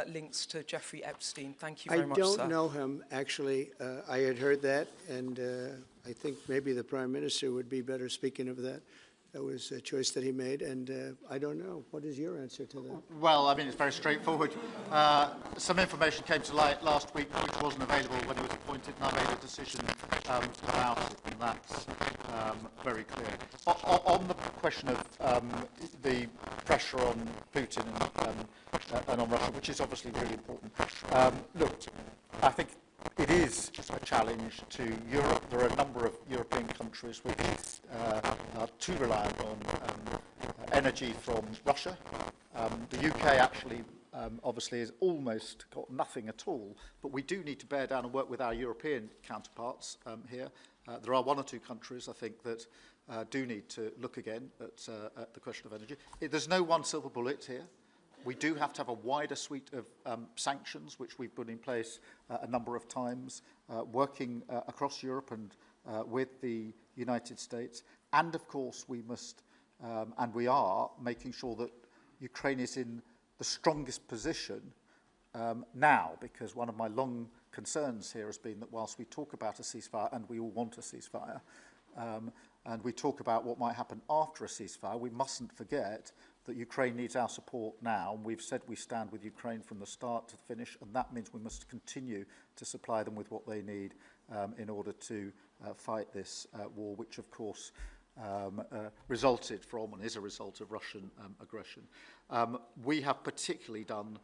links to Jeffrey Epstein? Thank you very much, sir. I don't know him, actually. I had heard that, and I think maybe the Prime Minister would be better speaking of that. That was a choice that he made, and I don't know. What is your answer to that? Well, I mean, it's very straightforward. Some information came to light last week which wasn't available when he was appointed, and I made a decision to come out of it, and that's very clear. On the question of the pressure on Putin and on Russia, which is obviously really important, look, I think it is a challenge to Europe. There are a number of European countries which are too reliant on energy from Russia. The UK actually obviously has almost got nothing at all, but we do need to bear down and work with our European counterparts here. There are one or two countries, I think, that do need to look again at the question of energy. There's no one silver bullet here. We do have to have a wider suite of sanctions, which we've put in place a number of times, working across Europe and with the United States. And, of course, we must, and we are, making sure that Ukraine is in the strongest position now, because one of my long concerns here has been that whilst we talk about a ceasefire, and we all want a ceasefire, and we talk about what might happen after a ceasefire, we mustn't forget that Ukraine needs our support now. And we've said we stand with Ukraine from the start to the finish, and that means we must continue to supply them with what they need in order to fight this war, which, of course, resulted from and is a result of Russian aggression. We have particularly done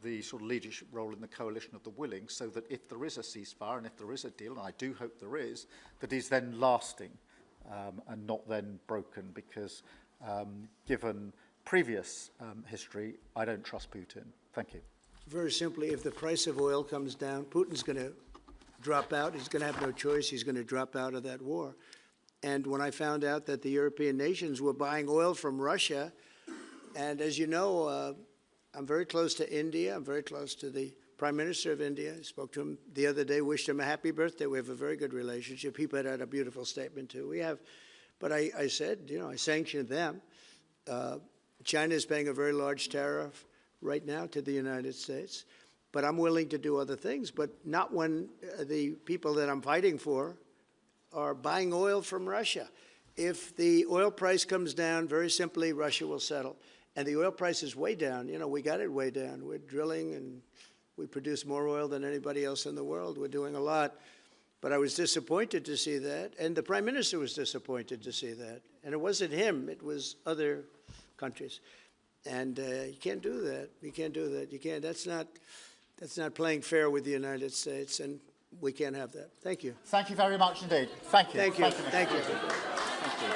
the sort of leadership role in the coalition of the willing, so that if there is a ceasefire and if there is a deal, and I do hope there is, that is then lasting and not then broken, because given previous history, I don't trust Putin. Thank you. Very simply, if the price of oil comes down, Putin's going to drop out. He's going to have no choice. He's going to drop out of that war. And when I found out that the European nations were buying oil from Russia And as you know, I'm very close to India. I'm very close to the Prime Minister of India. I spoke to him the other day, wished him a happy birthday. We have a very good relationship. He put out a beautiful statement, too. We have, but I said, you know, I sanctioned them. China is paying a very large tariff right now to the United States. But I'm willing to do other things, but not when the people that I'm fighting for are buying oil from Russia. If the oil price comes down, very simply, Russia will settle. And the oil price is way down. You know, we got it way down. We're drilling and we produce more oil than anybody else in the world. We're doing a lot. But I was disappointed to see that. And the Prime Minister was disappointed to see that. And it wasn't him. It was other countries. And you can't do that. You can't do that. You can't. That's not playing fair with the United States. And we can't have that. Thank you. Thank you very much indeed. Thank you. Thank you. Thank you. Thank you.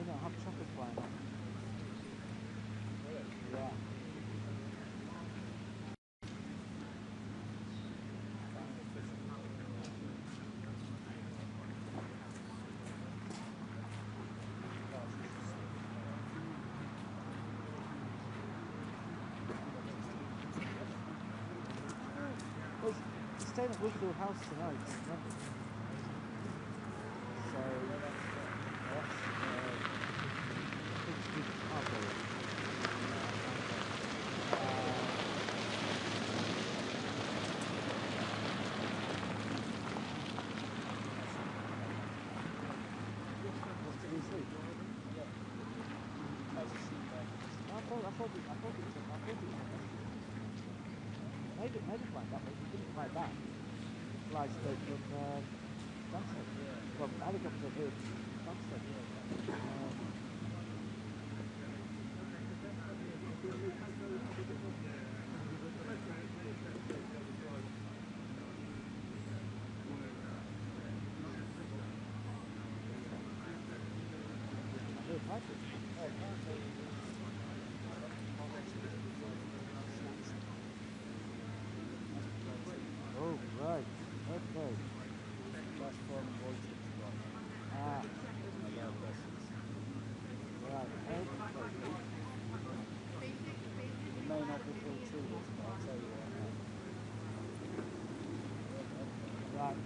don't have chocolate flying off. Yeah. He's staying at Woodfield House tonight, remember? So that's big street cargo. I thought it maybe flying that, but it didn't fly back. It flies straight from Stansted. Well, helicopters are here from Stansted. Oh, right. Okay. That's from Bolton. Ah. Right. Okay. It may not be full true, but I'll tell you what. Right.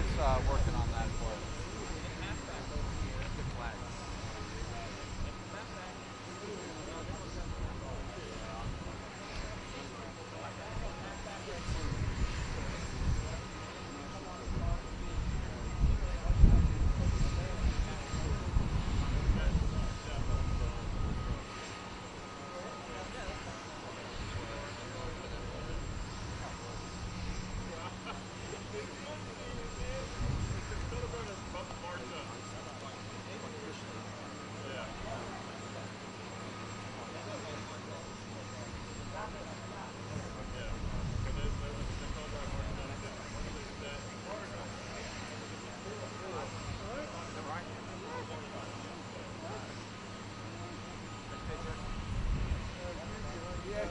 is working on that for us. Good flag.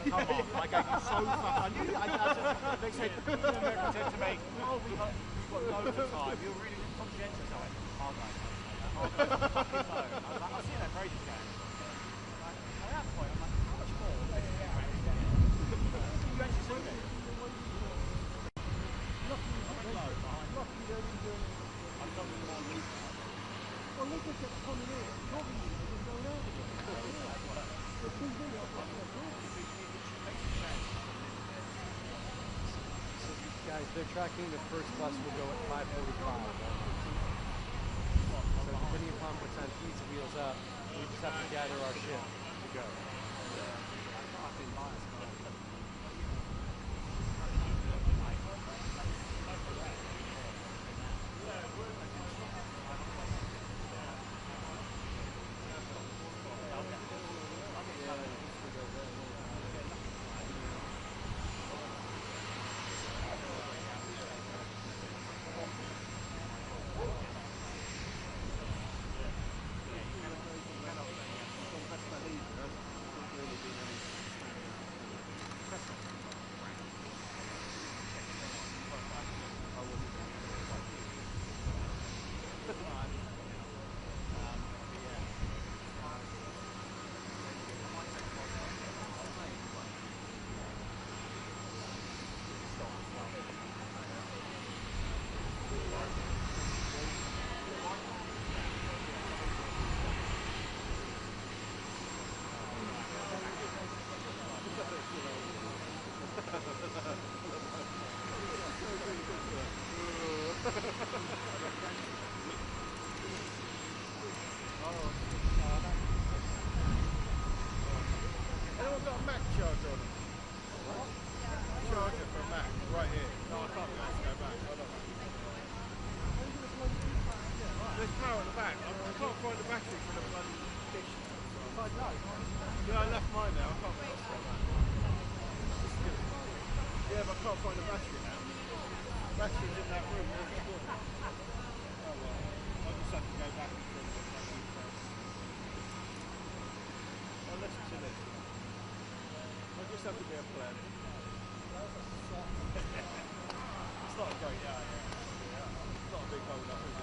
Come on, I gave you so much. I knew that. They said, the American said to me, oh, we've got loads of time. You're really conscientious. I went, oh, no. Fucking no. I was like, I'll see you then, very just going. Like, at that point, I'm like, how much more? You actually see me. I'm not in more loose. Well, look at it coming in. Talking to you, and going out again. Guys, they're tracking the first bus will go at 5:45. So depending upon what time pizza wheels up, we just have to gather our ship to go. Anyone got a Mac charger on them? What? Charger for a Mac, right here. No, I can't go back. Hold on. There's power at the back. I can't find the battery for the bloody dish. Yeah, I left mine now. I can't find it. Yeah, but I can't find the battery now. Battery's in that room next door. Oh well, I'll just have to go back and find the battery first. I'll listen to this. I'll just have to be a plan. It's not a great yard. It's not a big hold up, is it?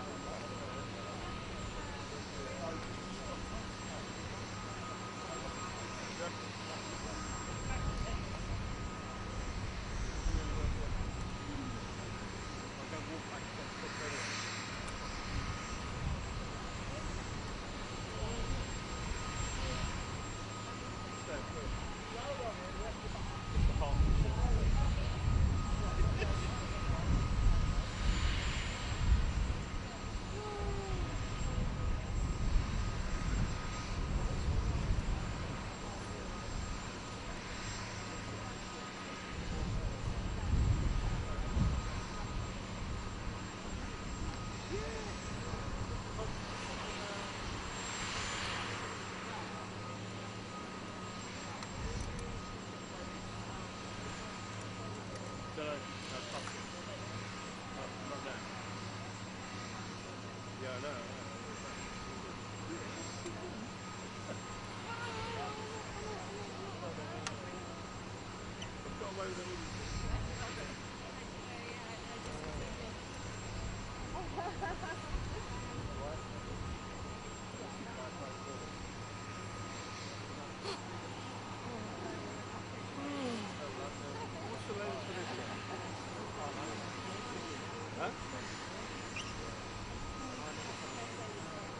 Yeah, I know. I've got away with it. What's the latest for this one? Huh?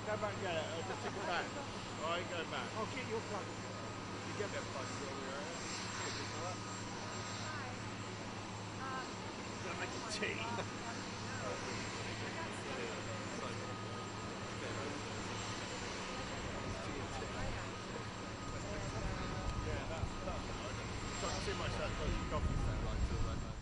Go back and get it. Just take it back. All right, go back. Oh, get your plug. You get that plug on your area. You're gonna make a tea. Too much that coffee stand like to that.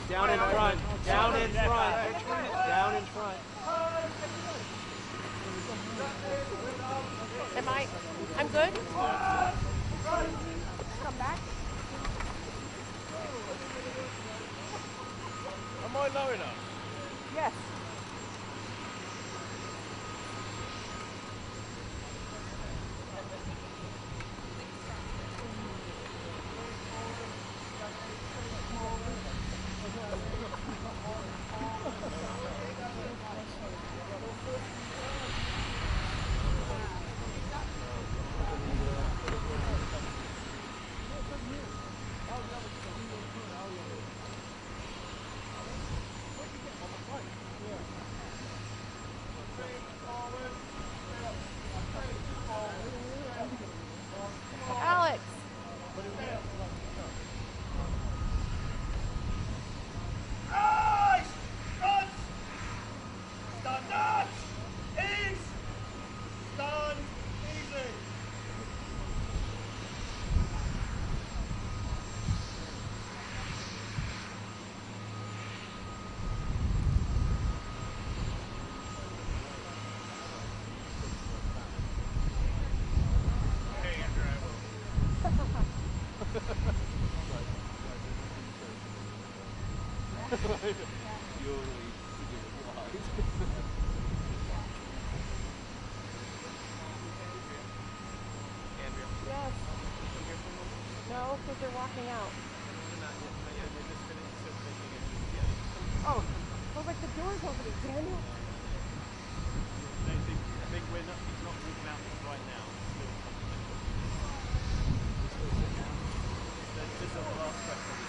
Down in front. Down in front. Down in front. I'm good? Come back? Am I low enough? Yes. Yes. No, because they're walking out. Oh, I was like, the door's opening, Daniel. I think he's not walking out right now. This is the last press on the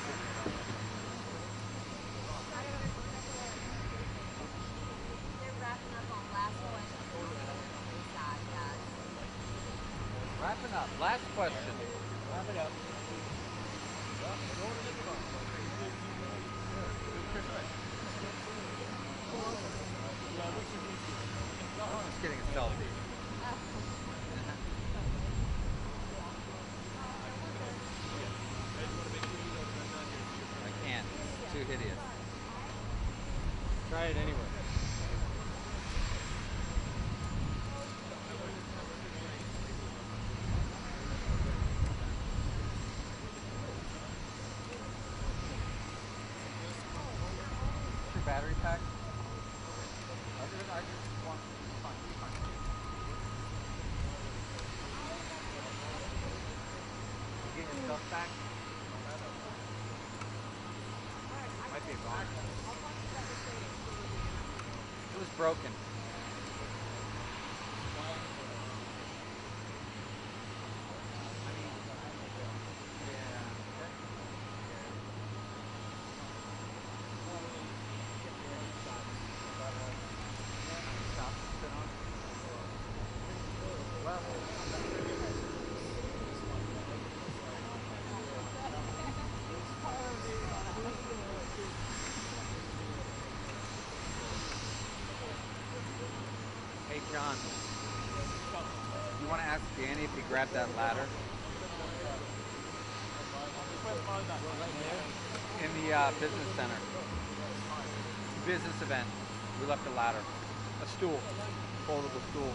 They're wrapping up on last question. Wrapping up. Last question. Wrap it up. Just getting a selfie. I can't. It's too hideous. Try it anyway. Your battery pack? I just want you get your stuff back? Might be gone. It was broken. Hey, John, you want to ask Danny if he grabbed that ladder? In the business center. Business event. We left a ladder. A stool. Foldable stool.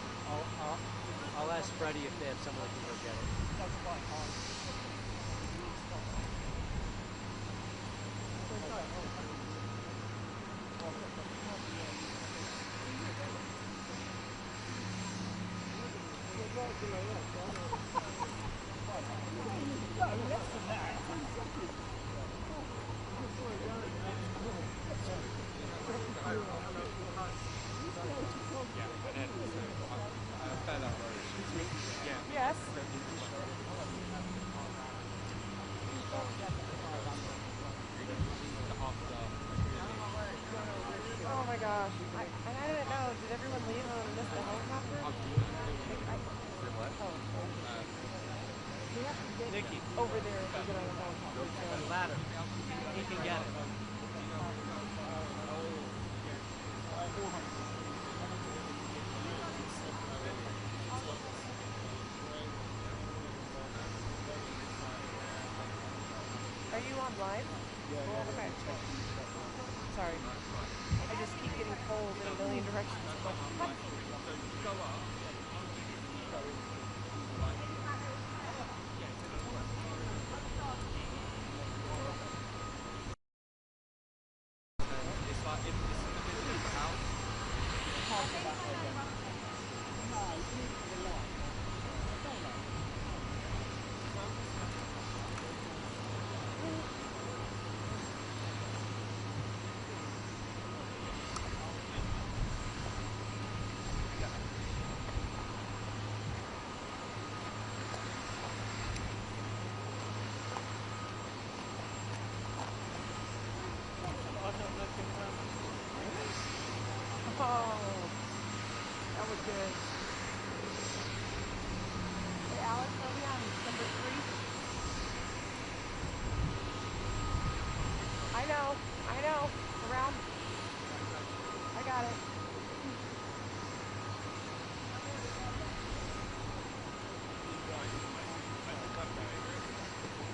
I'll ask Freddie if they have someone who can go get it. Yes. Oh my gosh. I didn't know. Did everyone leave and miss the helicopter? Nikki. Over there if we get on the helicopter. The ladder. He can get it. Are you on live? Okay. Sorry. I just keep getting pulled in a million directions. I'm like, what? Oh, that was good. Hey, Alex, are we on number 3? I know. Around. I got it.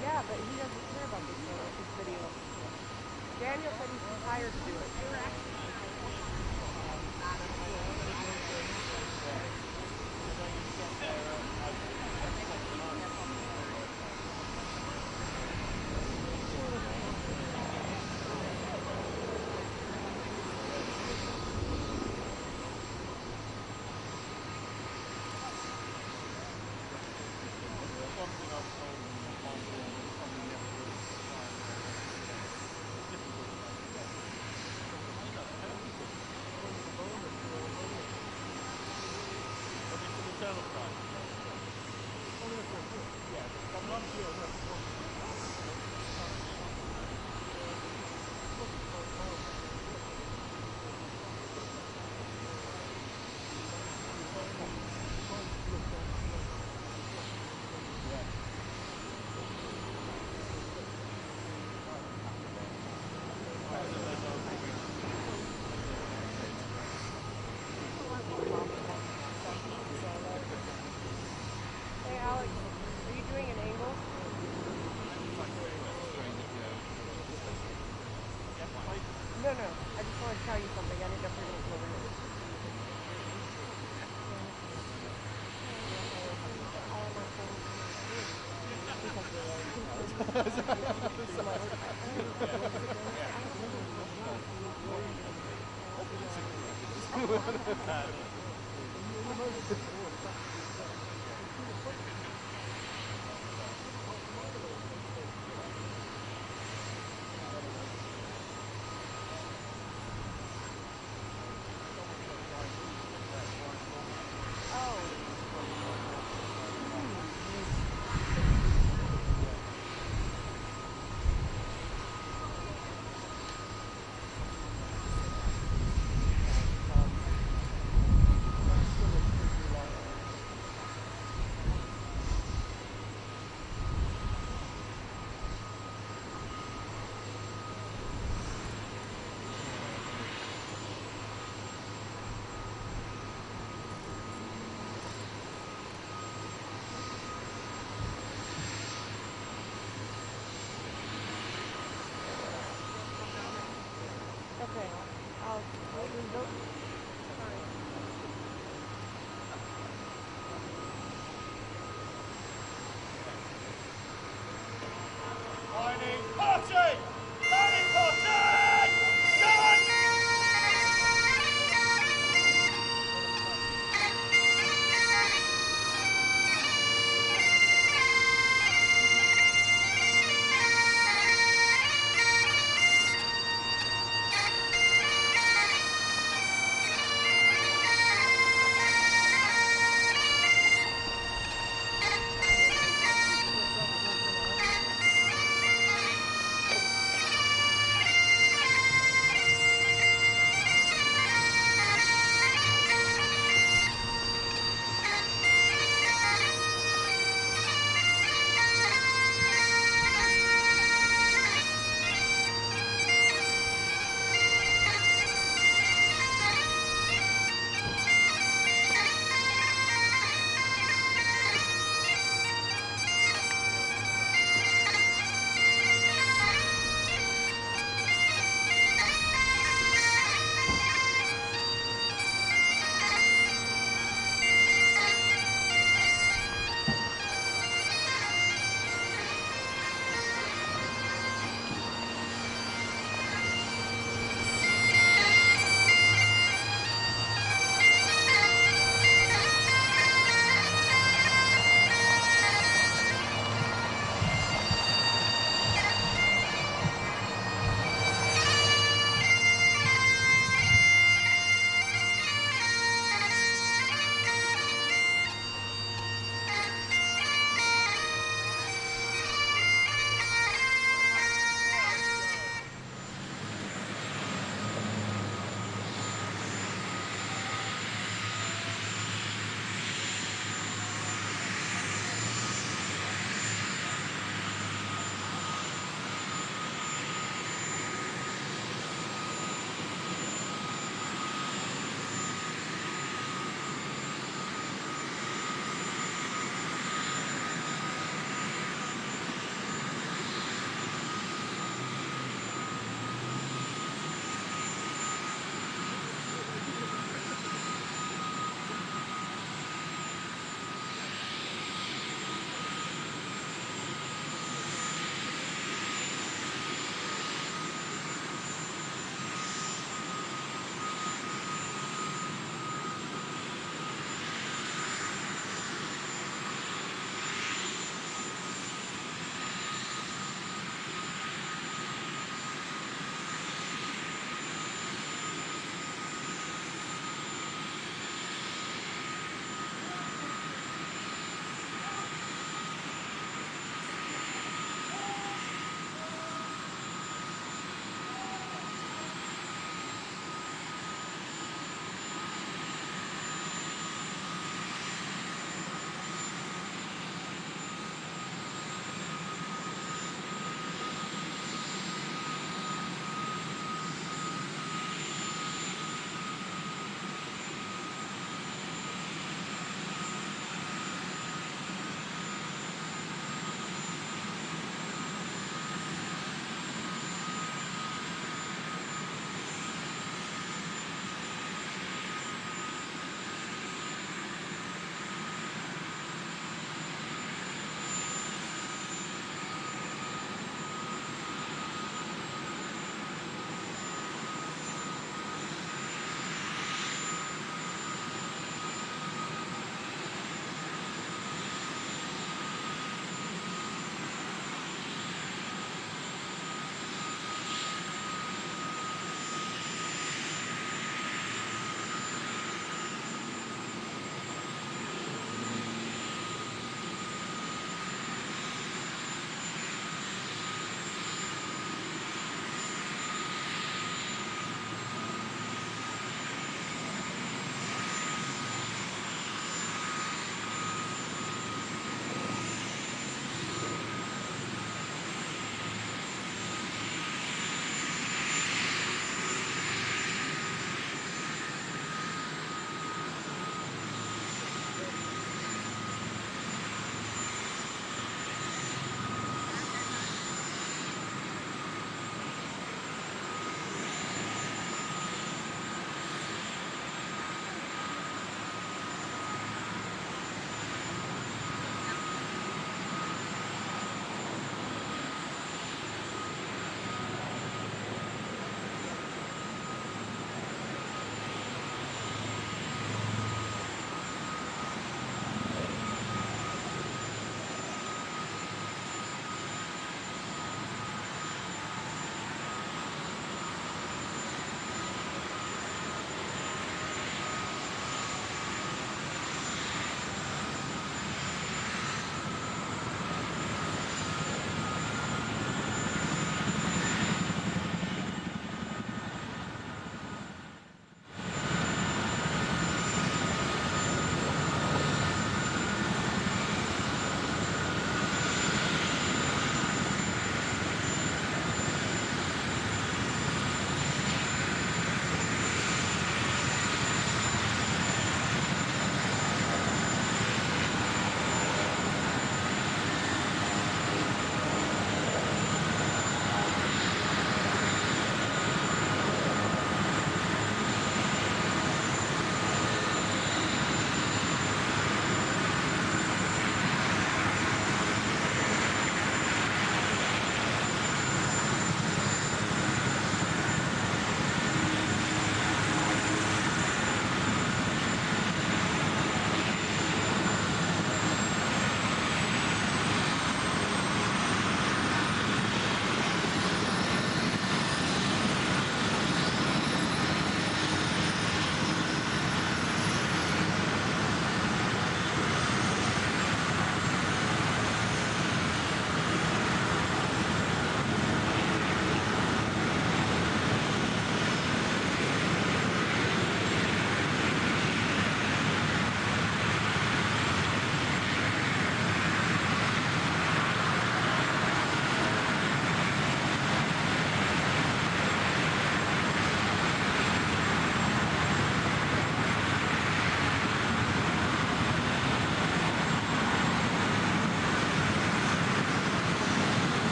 Yeah, but he doesn't care about this video. Daniel said he's too tired to do it. They were actually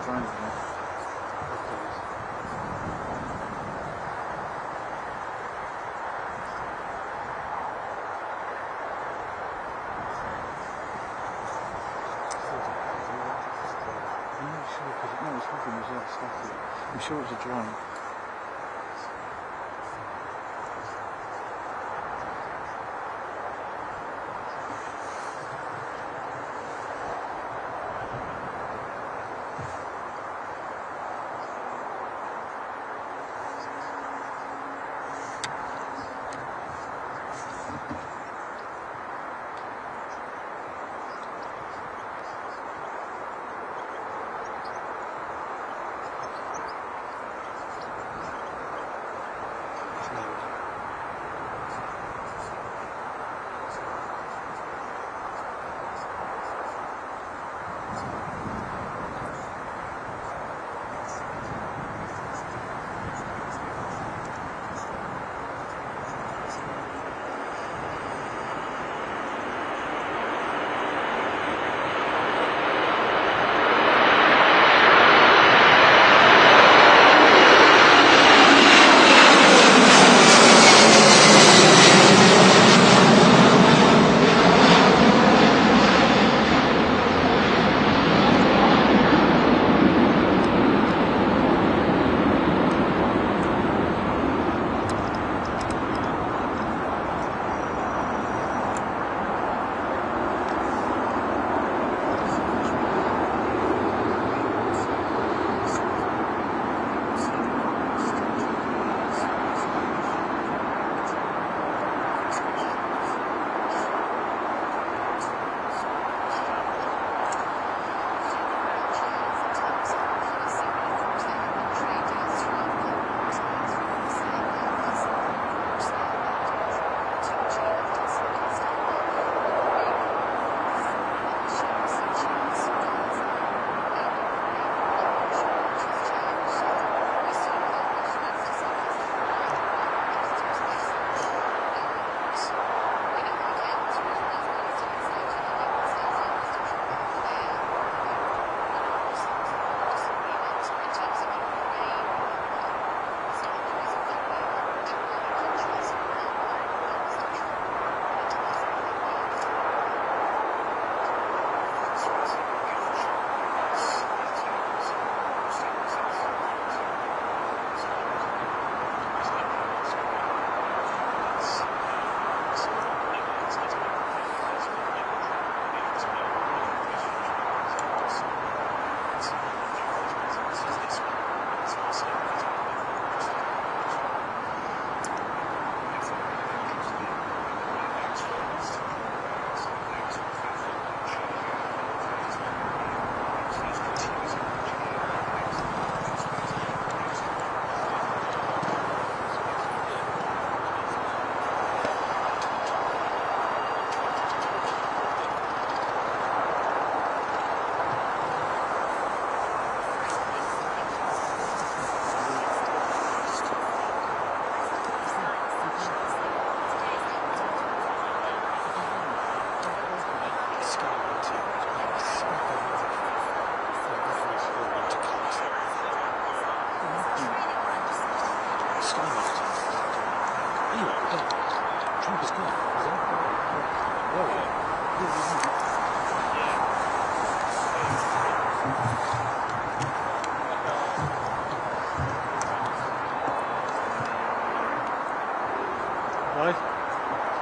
drone here. I'm sure it's a drone.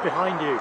Behind you.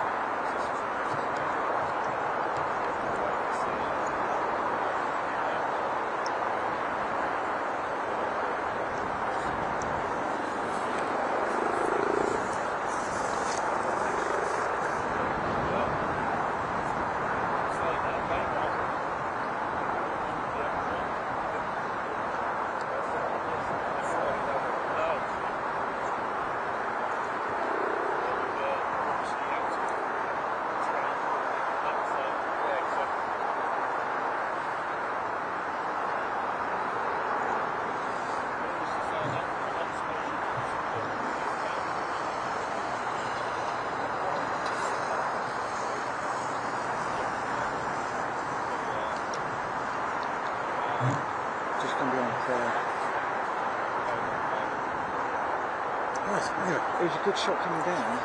Right, anyway. It was a good shot coming down.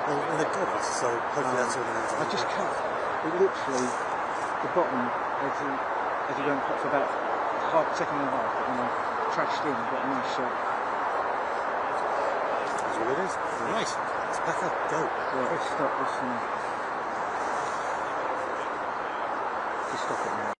Well, and they've got us, so hopefully that's all going to I just cut. It literally, the bottom, as he went for about second and a half, but when I trashed in, got a nice shot. That's what it is. Right, let's back up, go. Right, let's stop this. Just stop it now.